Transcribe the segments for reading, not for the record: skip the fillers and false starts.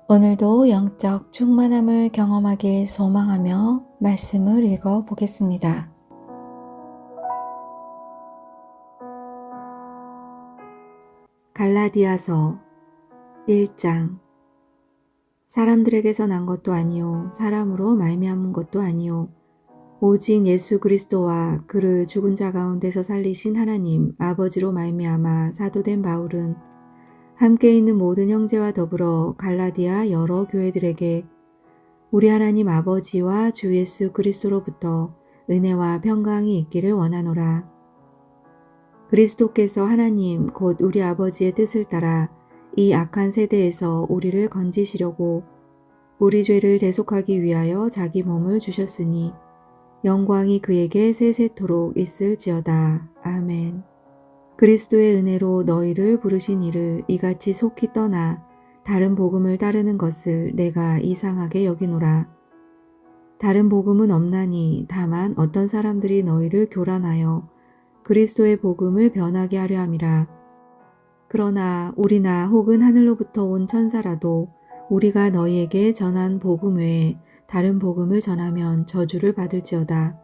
오늘도 영적 충만함을 경험하길 소망하며 말씀을 읽어 보겠습니다. 갈라디아서 1장. 사람들에게서 난 것도 아니요 사람으로 말미암은 것도 아니요 오직 예수 그리스도와 그를 죽은 자 가운데서 살리신 하나님 아버지로 말미암아 사도된 바울은 함께 있는 모든 형제와 더불어 갈라디아 여러 교회들에게 우리 하나님 아버지와 주 예수 그리스도로부터 은혜와 평강이 있기를 원하노라. 그리스도께서 하나님 곧 우리 아버지의 뜻을 따라 이 악한 세대에서 우리를 건지시려고 우리 죄를 대속하기 위하여 자기 몸을 주셨으니 영광이 그에게 세세토록 있을지어다. 아멘. 그리스도의 은혜로 너희를 부르신 이를 이같이 속히 떠나 다른 복음을 따르는 것을 내가 이상하게 여기노라. 다른 복음은 없나니 다만 어떤 사람들이 너희를 교란하여 그리스도의 복음을 변하게 하려 함이라. 그러나 우리나 혹은 하늘로부터 온 천사라도 우리가 너희에게 전한 복음 외에 다른 복음을 전하면 저주를 받을지어다.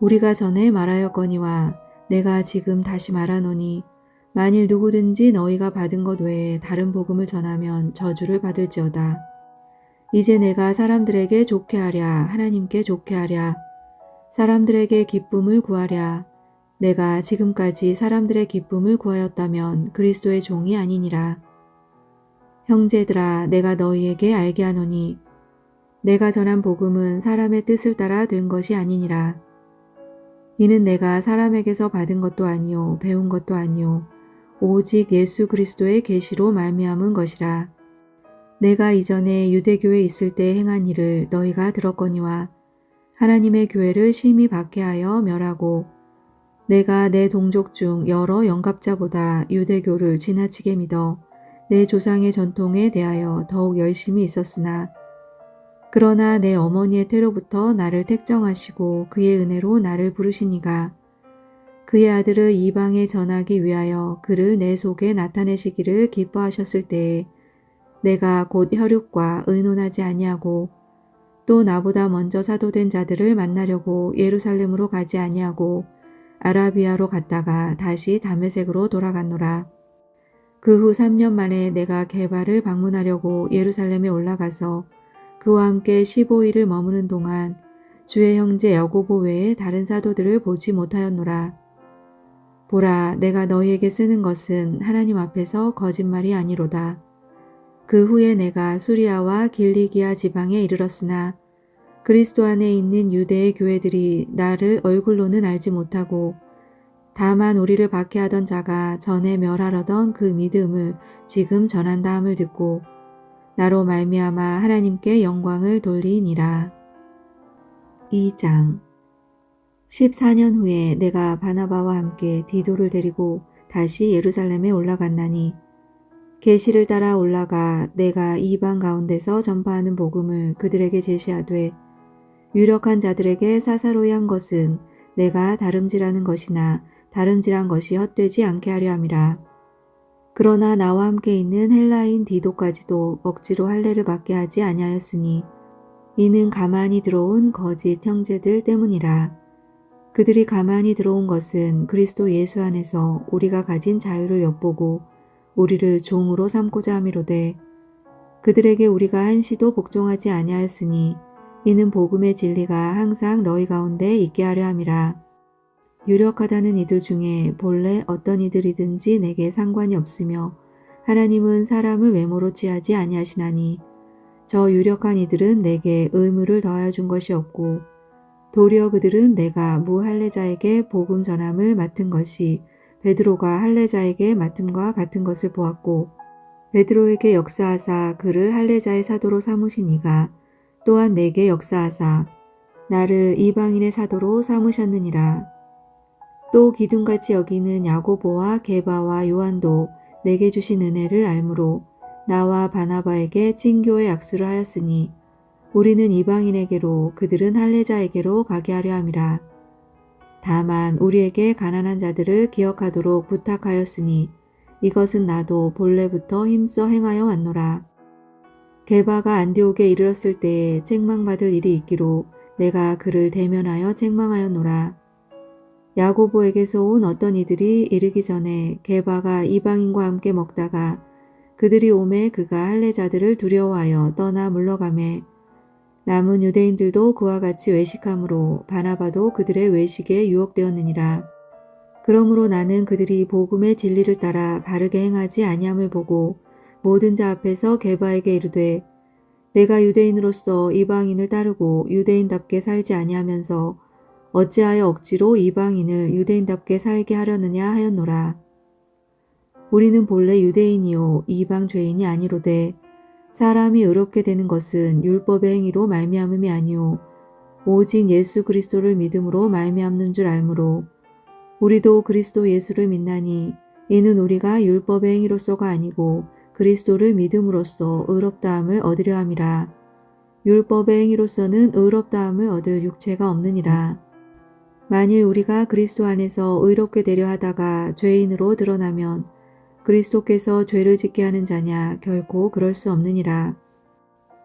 우리가 전에 말하였거니와 내가 지금 다시 말하노니 만일 누구든지 너희가 받은 것 외에 다른 복음을 전하면 저주를 받을지어다. 이제 내가 사람들에게 좋게 하랴 하나님께 좋게 하랴 사람들에게 기쁨을 구하랴 내가 지금까지 사람들의 기쁨을 구하였다면 그리스도의 종이 아니니라. 형제들아 내가 너희에게 알게 하노니 내가 전한 복음은 사람의 뜻을 따라 된 것이 아니니라. 이는 내가 사람에게서 받은 것도 아니요 배운 것도 아니요 오직 예수 그리스도의 계시로 말미암은 것이라. 내가 이전에 유대교에 있을 때 행한 일을 너희가 들었거니와 하나님의 교회를 심히 박해하여 멸하고 내가 내 동족 중 여러 영갑자보다 유대교를 지나치게 믿어 내 조상의 전통에 대하여 더욱 열심히 있었으나 그러나 내 어머니의 태로부터 나를 택정하시고 그의 은혜로 나를 부르시니가 그의 아들을 이방에 전하기 위하여 그를 내 속에 나타내시기를 기뻐하셨을 때에 내가 곧 혈육과 의논하지 아니하고 또 나보다 먼저 사도된 자들을 만나려고 예루살렘으로 가지 아니하고 아라비아로 갔다가 다시 다메섹으로 돌아갔노라. 그 후 3년 만에 내가 게바를 방문하려고 예루살렘에 올라가서 그와 함께 15일을 머무는 동안 주의 형제 야고보 외에 다른 사도들을 보지 못하였노라. 보라, 내가 너희에게 쓰는 것은 하나님 앞에서 거짓말이 아니로다. 그 후에 내가 수리아와 길리기아 지방에 이르렀으나 그리스도 안에 있는 유대의 교회들이 나를 얼굴로는 알지 못하고 다만 우리를 박해하던 자가 전에 멸하려던 그 믿음을 지금 전한다 함을 듣고 나로 말미암아 하나님께 영광을 돌리니라. 2장. 14년 후에 내가 바나바와 함께 디도를 데리고 다시 예루살렘에 올라갔나니 계시를 따라 올라가 내가 이방 가운데서 전파하는 복음을 그들에게 제시하되 유력한 자들에게 사사로이 한 것은 내가 다름질하는 것이나 다름질한 것이 헛되지 않게 하려 함이라. 그러나 나와 함께 있는 헬라인 디도까지도 억지로 할례를 받게 하지 아니하였으니 이는 가만히 들어온 거짓 형제들 때문이라. 그들이 가만히 들어온 것은 그리스도 예수 안에서 우리가 가진 자유를 엿보고 우리를 종으로 삼고자 함이로되 그들에게 우리가 한시도 복종하지 아니하였으니 이는 복음의 진리가 항상 너희 가운데 있게 하려 함이라. 유력하다는 이들 중에 본래 어떤 이들이든지 내게 상관이 없으며 하나님은 사람을 외모로 취하지 아니하시나니 저 유력한 이들은 내게 의무를 더하여 준 것이 없고 도리어 그들은 내가 무할례자에게 복음 전함을 맡은 것이 베드로가 할례자에게 맡음과 같은 것을 보았고 베드로에게 역사하사 그를 할례자의 사도로 삼으신 이가 또한 내게 역사하사 나를 이방인의 사도로 삼으셨느니라. 또 기둥같이 여기는 야고보와 게바와 요한도 내게 주신 은혜를 알므로 나와 바나바에게 친교의 약수를 하였으니 우리는 이방인에게로 그들은 할례자에게로 가게 하려 함이라. 다만 우리에게 가난한 자들을 기억하도록 부탁하였으니 이것은 나도 본래부터 힘써 행하여 왔노라. 게바가 안디옥에 이르렀을 때에 책망받을 일이 있기로 내가 그를 대면하여 책망하였노라. 야고보에게서 온 어떤 이들이 이르기 전에 게바가 이방인과 함께 먹다가 그들이 오매 그가 할례자들을 두려워하여 떠나 물러가매 남은 유대인들도 그와 같이 외식함으로 바나바도 그들의 외식에 유혹되었느니라. 그러므로 나는 그들이 복음의 진리를 따라 바르게 행하지 아니함을 보고 모든 자 앞에서 게바에게 이르되 내가 유대인으로서 이방인을 따르고 유대인답게 살지 아니하면서 어찌하여 억지로 이방인을 유대인답게 살게 하려느냐 하였노라. 우리는 본래 유대인이요 이방 죄인이 아니로되 사람이 의롭게 되는 것은 율법의 행위로 말미암음이 아니요 오직 예수 그리스도를 믿음으로 말미암는 줄 알므로 우리도 그리스도 예수를 믿나니 이는 우리가 율법의 행위로서가 아니고 그리스도를 믿음으로써 의롭다함을 얻으려 함이라. 율법의 행위로서는 의롭다함을 얻을 육체가 없느니라. 만일 우리가 그리스도 안에서 의롭게 되려 하다가 죄인으로 드러나면 그리스도께서 죄를 짓게 하는 자냐 결코 그럴 수 없느니라.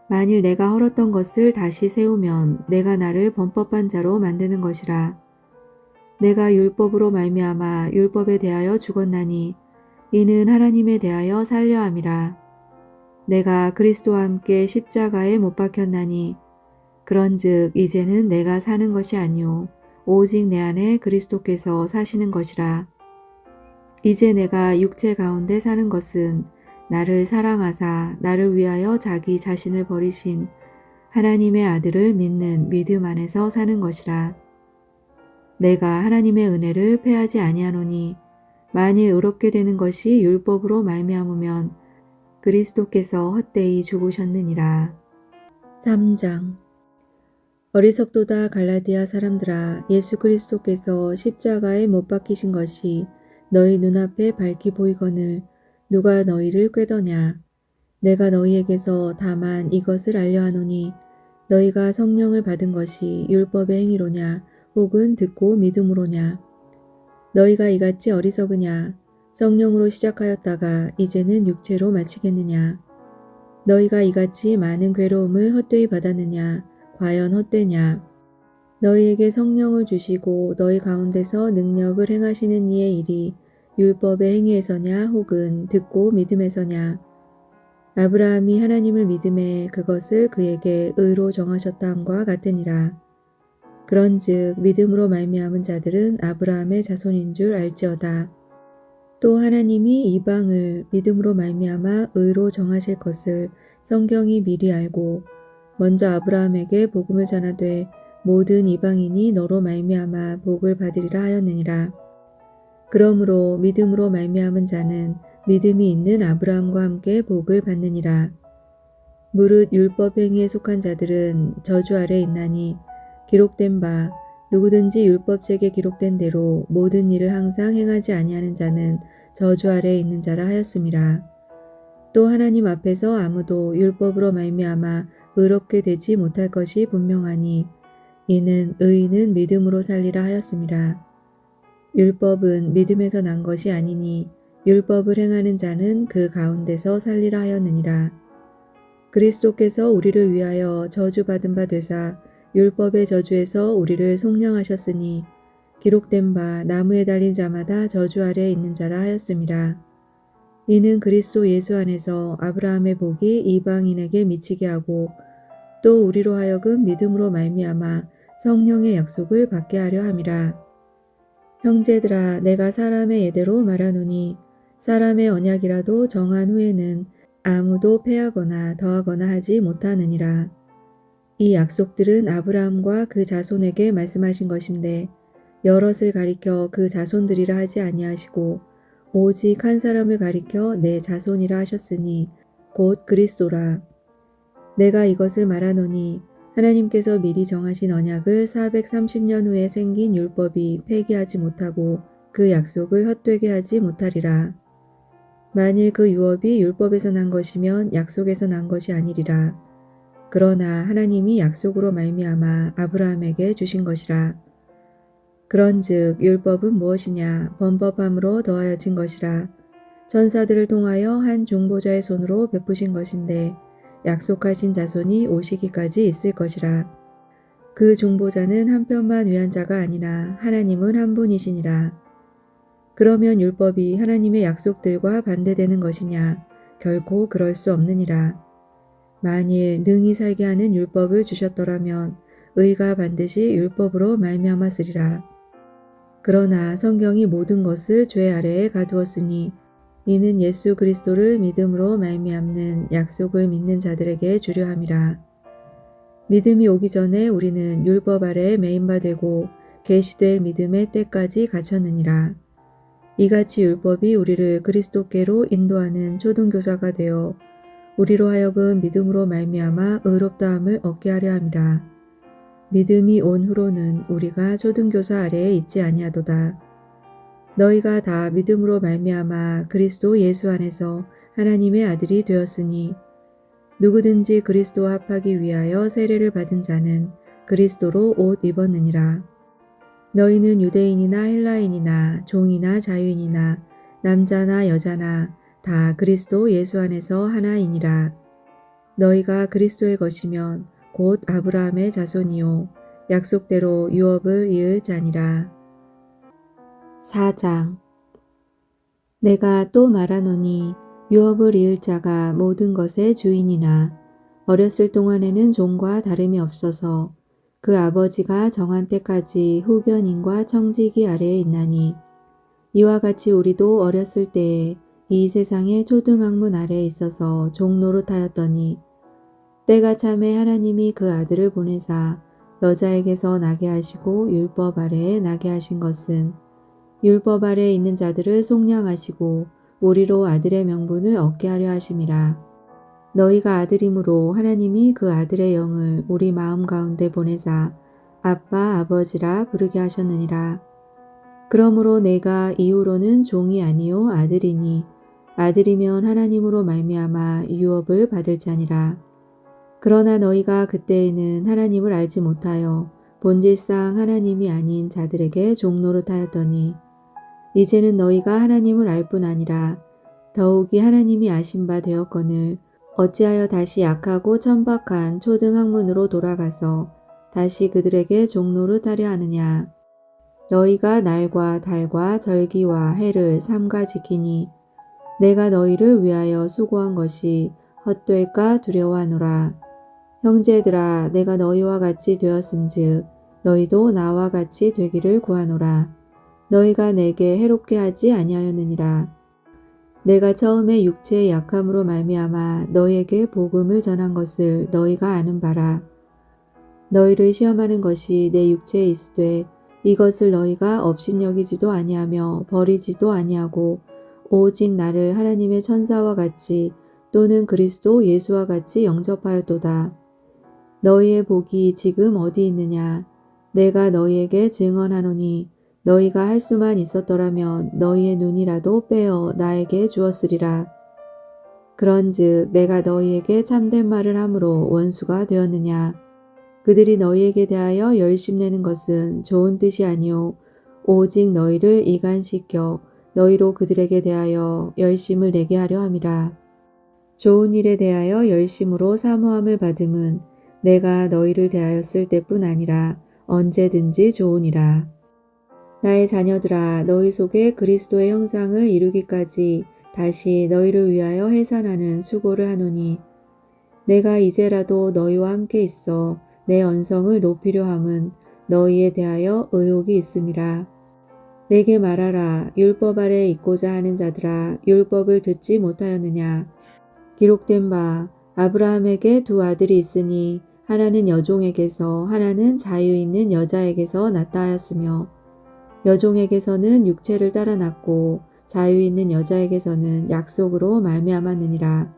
만일 내가 헐었던 것을 다시 세우면 내가 나를 범법한 자로 만드는 것이라. 내가 율법으로 말미암아 율법에 대하여 죽었나니 이는 하나님에 대하여 살려 함이라. 내가 그리스도와 함께 십자가에 못 박혔나니 그런즉 이제는 내가 사는 것이 아니요 오직 내 안에 그리스도께서 사시는 것이라. 이제 내가 육체 가운데 사는 것은 나를 사랑하사 나를 위하여 자기 자신을 버리신 하나님의 아들을 믿는 믿음 안에서 사는 것이라. 내가 하나님의 은혜를 패하지 아니하노니 만일 의롭게 되는 것이 율법으로 말미암으면 그리스도께서 헛되이 죽으셨느니라. 3장 어리석도다 갈라디아 사람들아 예수 그리스도께서 십자가에 못 박히신 것이 너희 눈앞에 밝히 보이거늘 누가 너희를 꾀더냐. 내가 너희에게서 다만 이것을 알려하노니 너희가 성령을 받은 것이 율법의 행위로냐 혹은 듣고 믿음으로냐. 너희가 이같이 어리석으냐. 성령으로 시작하였다가 이제는 육체로 마치겠느냐. 너희가 이같이 많은 괴로움을 헛되이 받았느냐. 과연 헛되냐. 너희에게 성령을 주시고 너희 가운데서 능력을 행하시는 이의 일이 율법의 행위에서냐 혹은 듣고 믿음에서냐. 아브라함이 하나님을 믿음에 그것을 그에게 의로 정하셨다 함과 같으니라. 그런즉 믿음으로 말미암은 자들은 아브라함의 자손인 줄 알지어다. 또 하나님이 이방을 믿음으로 말미암아 의로 정하실 것을 성경이 미리 알고 먼저 아브라함에게 복음을 전하되 모든 이방인이 너로 말미암아 복을 받으리라 하였느니라. 그러므로 믿음으로 말미암은 자는 믿음이 있는 아브라함과 함께 복을 받느니라. 무릇 율법 행위에 속한 자들은 저주 아래 있나니 기록된 바 누구든지 율법책에 기록된 대로 모든 일을 항상 행하지 아니하는 자는 저주 아래에 있는 자라 하였음이라. 또 하나님 앞에서 아무도 율법으로 말미암아 의롭게 되지 못할 것이 분명하니 이는 의인은 믿음으로 살리라 하였음이라. 율법은 믿음에서 난 것이 아니니 율법을 행하는 자는 그 가운데서 살리라 하였느니라. 그리스도께서 우리를 위하여 저주받은 바 되사 율법의 저주에서 우리를 속량하셨으니 기록된 바 나무에 달린 자마다 저주 아래에 있는 자라 하였음이라. 이는 그리스도 예수 안에서 아브라함의 복이 이방인에게 미치게 하고 또 우리로 하여금 믿음으로 말미암아 성령의 약속을 받게 하려 함이라. 형제들아 내가 사람의 예대로 말하노니 사람의 언약이라도 정한 후에는 아무도 패하거나 더하거나 하지 못하느니라. 이 약속들은 아브라함과 그 자손에게 말씀하신 것인데 여럿을 가리켜 그 자손들이라 하지 아니하시고 오직 한 사람을 가리켜 내 자손이라 하셨으니 곧 그리스도라. 내가 이것을 말하노니 하나님께서 미리 정하신 언약을 430년 후에 생긴 율법이 폐기하지 못하고 그 약속을 헛되게 하지 못하리라. 만일 그 유업이 율법에서 난 것이면 약속에서 난 것이 아니리라. 그러나 하나님이 약속으로 말미암아 아브라함에게 주신 것이라. 그런즉 율법은 무엇이냐 범법함으로 더하여진 것이라. 천사들을 통하여 한 중보자의 손으로 베푸신 것인데 약속하신 자손이 오시기까지 있을 것이라. 그 중보자는 한편만 위한 자가 아니나 하나님은 한 분이시니라. 그러면 율법이 하나님의 약속들과 반대되는 것이냐? 결코 그럴 수 없느니라. 만일 능히 살게 하는 율법을 주셨더라면 의가 반드시 율법으로 말미암았으리라. 그러나 성경이 모든 것을 죄 아래에 가두었으니 이는 예수 그리스도를 믿음으로 말미암는 약속을 믿는 자들에게 주려 함이라. 믿음이 오기 전에 우리는 율법 아래에 매인 바 되고 계시될 믿음의 때까지 갇혔느니라. 이같이 율법이 우리를 그리스도께로 인도하는 초등교사가 되어 우리로 하여금 믿음으로 말미암아 의롭다함을 얻게 하려 함이라. 믿음이 온 후로는 우리가 초등교사 아래에 있지 아니하도다. 너희가 다 믿음으로 말미암아 그리스도 예수 안에서 하나님의 아들이 되었으니 누구든지 그리스도와 합하기 위하여 세례를 받은 자는 그리스도로 옷 입었느니라. 너희는 유대인이나 헬라인이나 종이나 자유인이나 남자나 여자나 다 그리스도 예수 안에서 하나이니라. 너희가 그리스도의 것이면 곧 아브라함의 자손이요 약속대로 유업을 이을 자니라. 4장. 내가 또 말하노니 유업을 이을 자가 모든 것의 주인이나 어렸을 동안에는 종과 다름이 없어서 그 아버지가 정한 때까지 후견인과 청지기 아래에 있나니 이와 같이 우리도 어렸을 때에 이 세상의 초등학문 아래에 있어서 종 노릇하였더니 때가 참에 하나님이 그 아들을 보내사 여자에게서 나게 하시고 율법 아래에 나게 하신 것은 율법 아래에 있는 자들을 속량하시고 우리로 아들의 명분을 얻게 하려 하심이라. 너희가 아들이므로 하나님이 그 아들의 영을 우리 마음 가운데 보내사 아빠 아버지라 부르게 하셨느니라. 그러므로 내가 이후로는 종이 아니요 아들이니 아들이면 하나님으로 말미암아 유업을 받을 자니라. 그러나 너희가 그때에는 하나님을 알지 못하여 본질상 하나님이 아닌 자들에게 종노릇하였더니 이제는 너희가 하나님을 알 뿐 아니라 더욱이 하나님이 아신 바 되었거늘 어찌하여 다시 약하고 천박한 초등학문으로 돌아가서 다시 그들에게 종노릇하려 하느냐. 너희가 날과 달과 절기와 해를 삼가 지키니 내가 너희를 위하여 수고한 것이 헛될까 두려워하노라. 형제들아 내가 너희와 같이 되었은즉 너희도 나와 같이 되기를 구하노라. 너희가 내게 해롭게 하지 아니하였느니라. 내가 처음에 육체의 약함으로 말미암아 너희에게 복음을 전한 것을 너희가 아는 바라. 너희를 시험하는 것이 내 육체에 있으되 이것을 너희가 업신여기지도 아니하며 버리지도 아니하고 오직 나를 하나님의 천사와 같이 또는 그리스도 예수와 같이 영접하였도다. 너희의 복이 지금 어디 있느냐? 내가 너희에게 증언하노니 너희가 할 수만 있었더라면 너희의 눈이라도 빼어 나에게 주었으리라. 그런즉 내가 너희에게 참된 말을 함으로 원수가 되었느냐? 그들이 너희에게 대하여 열심내는 것은 좋은 뜻이 아니오 오직 너희를 이간시켜 너희로 그들에게 대하여 열심을 내게 하려 함이라. 좋은 일에 대하여 열심으로 사모함을 받음은 내가 너희를 대하였을 때뿐 아니라 언제든지 좋으니라. 나의 자녀들아 너희 속에 그리스도의 형상을 이루기까지 다시 너희를 위하여 해산하는 수고를 하노니 내가 이제라도 너희와 함께 있어 내 언성을 높이려 함은 너희에 대하여 의혹이 있음이라. 내게 말하라. 율법 아래 있고자 하는 자들아 율법을 듣지 못하였느냐. 기록된 바 아브라함에게 두 아들이 있으니 하나는 여종에게서 하나는 자유 있는 여자에게서 났다 하였으며 여종에게서는 육체를 따라 났고 자유 있는 여자에게서는 약속으로 말미암았느니라.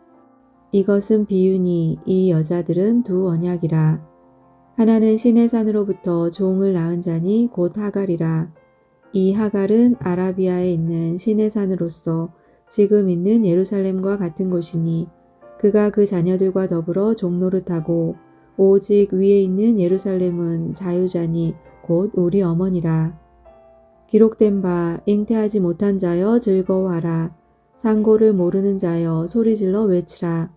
이것은 비유니 이 여자들은 두 언약이라. 하나는 시내산으로부터 종을 낳은 자니 곧 하갈이라. 이 하갈은 아라비아에 있는 시내산으로서 지금 있는 예루살렘과 같은 곳이니 그가 그 자녀들과 더불어 종노릇하고 오직 위에 있는 예루살렘은 자유자니 곧 우리 어머니라. 기록된 바 잉태하지 못한 자여 즐거워하라. 상고를 모르는 자여 소리질러 외치라.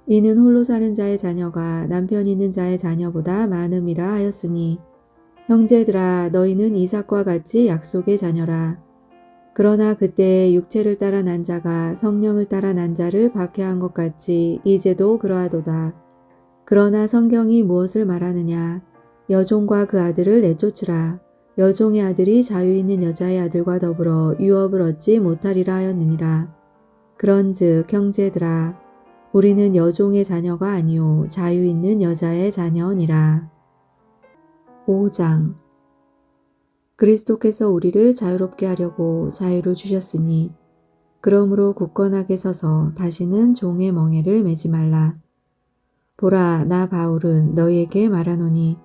이는 홀로 사는 자의 자녀가 남편 있는 자의 자녀보다 많음이라 하였으니 형제들아 너희는 이삭과 같이 약속의 자녀라. 그러나 그때 육체를 따라 난 자가 성령을 따라 난 자를 박해한 것 같이 이제도 그러하도다. 그러나 성경이 무엇을 말하느냐? 여종과 그 아들을 내쫓으라. 여종의 아들이 자유 있는 여자의 아들과 더불어 유업을 얻지 못하리라 하였느니라. 그런즉 형제들아 우리는 여종의 자녀가 아니요 자유 있는 여자의 자녀니라. 5장 그리스도께서 우리를 자유롭게 하려고 자유를 주셨으니 그러므로 굳건하게 서서 다시는 종의 멍에를 매지 말라. 보라 나 바울은 너희에게 말하노니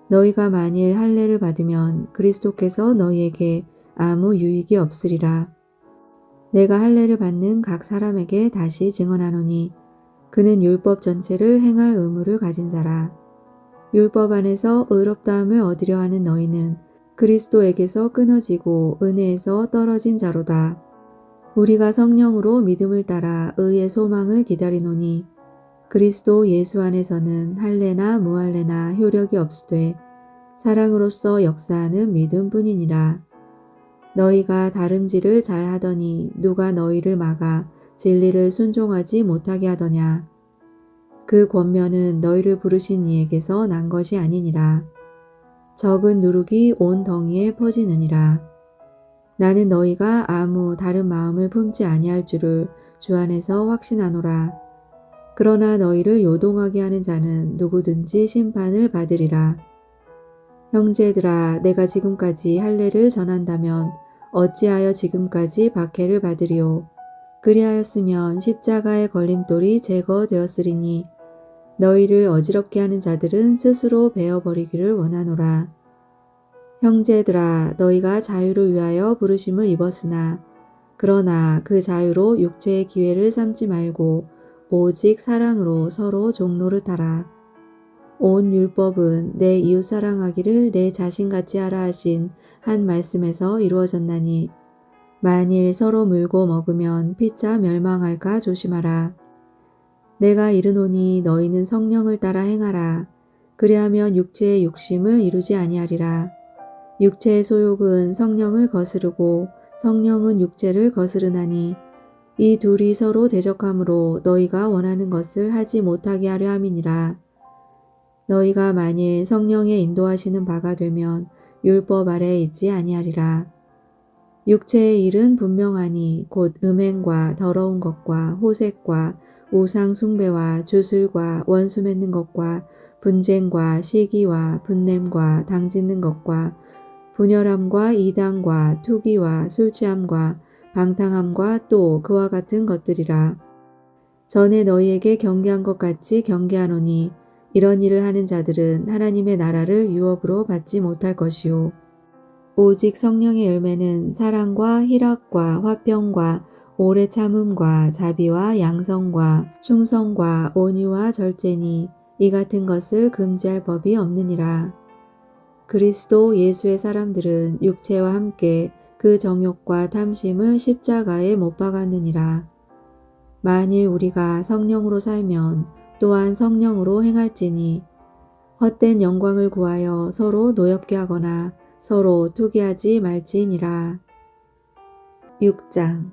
너희가 만일 할례를 받으면 그리스도께서 너희에게 아무 유익이 없으리라. 내가 할례를 받는 각 사람에게 다시 증언하노니 그는 율법 전체를 행할 의무를 가진 자라. 율법 안에서 의롭다함을 얻으려 하는 너희는 그리스도에게서 끊어지고 은혜에서 떨어진 자로다. 우리가 성령으로 믿음을 따라 의의 소망을 기다리노니 그리스도 예수 안에서는 할례나 무할례나 효력이 없으되 사랑으로서 역사하는 믿음뿐이니라. 너희가 다름질을 잘하더니 누가 너희를 막아 진리를 순종하지 못하게 하더냐. 그 권면은 너희를 부르신 이에게서 난 것이 아니니라. 적은 누룩이 온 덩이에 퍼지느니라. 나는 너희가 아무 다른 마음을 품지 아니할 줄을 주 안에서 확신하노라. 그러나 너희를 요동하게 하는 자는 누구든지 심판을 받으리라. 형제들아 내가 지금까지 할례를 전한다면 어찌하여 지금까지 박해를 받으리요. 그리하였으면 십자가의 걸림돌이 제거되었으리니 너희를 어지럽게 하는 자들은 스스로 베어버리기를 원하노라. 형제들아 너희가 자유를 위하여 부르심을 입었으나 그러나 그 자유로 육체의 기회를 삼지 말고 오직 사랑으로 서로 종노릇하라. 온 율법은 내 이웃 사랑하기를 내 자신같이 하라 하신 한 말씀에서 이루어졌나니 만일 서로 물고 먹으면 피차 멸망할까 조심하라. 내가 이르노니 너희는 성령을 따라 행하라. 그리하면 육체의 욕심을 이루지 아니하리라. 육체의 소욕은 성령을 거스르고 성령은 육체를 거스르나니 이 둘이 서로 대적함으로 너희가 원하는 것을 하지 못하게 하려 함이니라. 너희가 만일 성령의 인도하시는 바가 되면 율법 아래에 있지 아니하리라. 육체의 일은 분명하니 곧 음행과 더러운 것과 호색과 우상 숭배와 주술과 원수 맺는 것과 분쟁과 시기와 분냄과 당짓는 것과 분열함과 이단과 투기와 술취함과 방탕함과 또 그와 같은 것들이라. 전에 너희에게 경계한 것 같이 경계하노니 이런 일을 하는 자들은 하나님의 나라를 유업으로 받지 못할 것이요. 오직 성령의 열매는 사랑과 희락과 화평과 오래 참음과 자비와 양성과 충성과 온유와 절제니 이 같은 것을 금지할 법이 없느니라. 그리스도 예수의 사람들은 육체와 함께 그 정욕과 탐심을 십자가에 못 박았느니라. 만일 우리가 성령으로 살면 또한 성령으로 행할지니 헛된 영광을 구하여 서로 노엽게 하거나 서로 투기하지 말지니라. 6장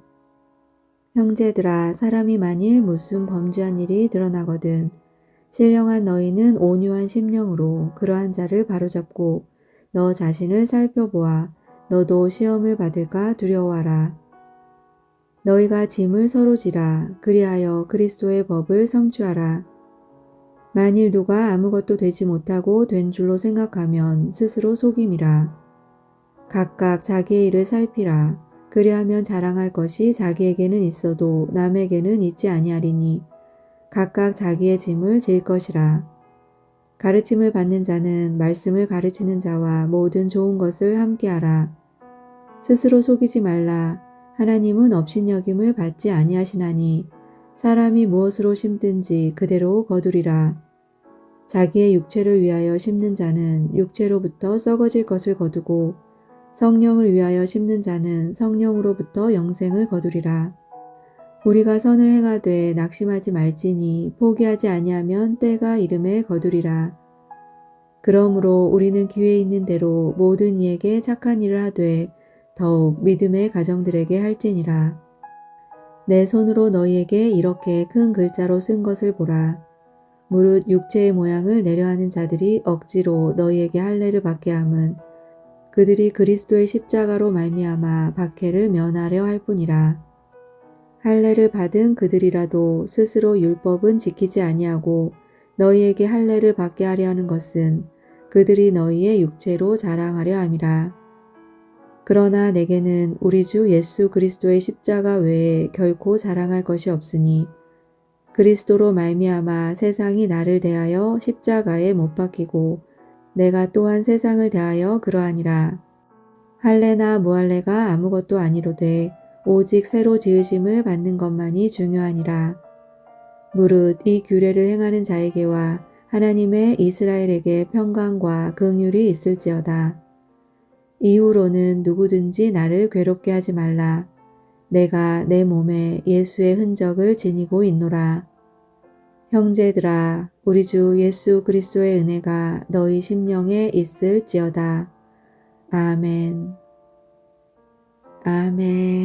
형제들아 사람이 만일 무슨 범죄한 일이 드러나거든 신령한 너희는 온유한 심령으로 그러한 자를 바로잡고 너 자신을 살펴보아 너도 시험을 받을까 두려워하라. 너희가 짐을 서로 지라 그리하여 그리스도의 법을 성취하라. 만일 누가 아무것도 되지 못하고 된 줄로 생각하면 스스로 속임이라. 각각 자기의 일을 살피라. 그리하면 자랑할 것이 자기에게는 있어도 남에게는 있지 아니하리니 각각 자기의 짐을 질 것이라. 가르침을 받는 자는 말씀을 가르치는 자와 모든 좋은 것을 함께하라. 스스로 속이지 말라. 하나님은 업신여김을 받지 아니하시나니 사람이 무엇으로 심든지 그대로 거두리라. 자기의 육체를 위하여 심는 자는 육체로부터 썩어질 것을 거두고 성령을 위하여 심는 자는 성령으로부터 영생을 거두리라. 우리가 선을 행하되 낙심하지 말지니 포기하지 아니하면 때가 이름에 거두리라. 그러므로 우리는 기회 있는 대로 모든 이에게 착한 일을 하되 더욱 믿음의 가정들에게 할지니라. 내 손으로 너희에게 이렇게 큰 글자로 쓴 것을 보라. 무릇 육체의 모양을 내려하는 자들이 억지로 너희에게 할례를 받게 함은 그들이 그리스도의 십자가로 말미암아 박해를 면하려 할 뿐이라. 할례를 받은 그들이라도 스스로 율법은 지키지 아니하고 너희에게 할례를 받게 하려 하는 것은 그들이 너희의 육체로 자랑하려 함이라. 그러나 내게는 우리 주 예수 그리스도의 십자가 외에 결코 자랑할 것이 없으니 그리스도로 말미암아 세상이 나를 대하여 십자가에 못 박히고 내가 또한 세상을 대하여 그러하니라. 할례나 무할례가 아무것도 아니로되 오직 새로 지으심을 받는 것만이 중요하니라. 무릇 이 규례를 행하는 자에게와 하나님의 이스라엘에게 평강과 긍휼이 있을지어다. 이후로는 누구든지 나를 괴롭게 하지 말라. 내가 내 몸에 예수의 흔적을 지니고 있노라. 형제들아, 우리 주 예수 그리스도의 은혜가 너희 심령에 있을지어다. 아멘. 아멘.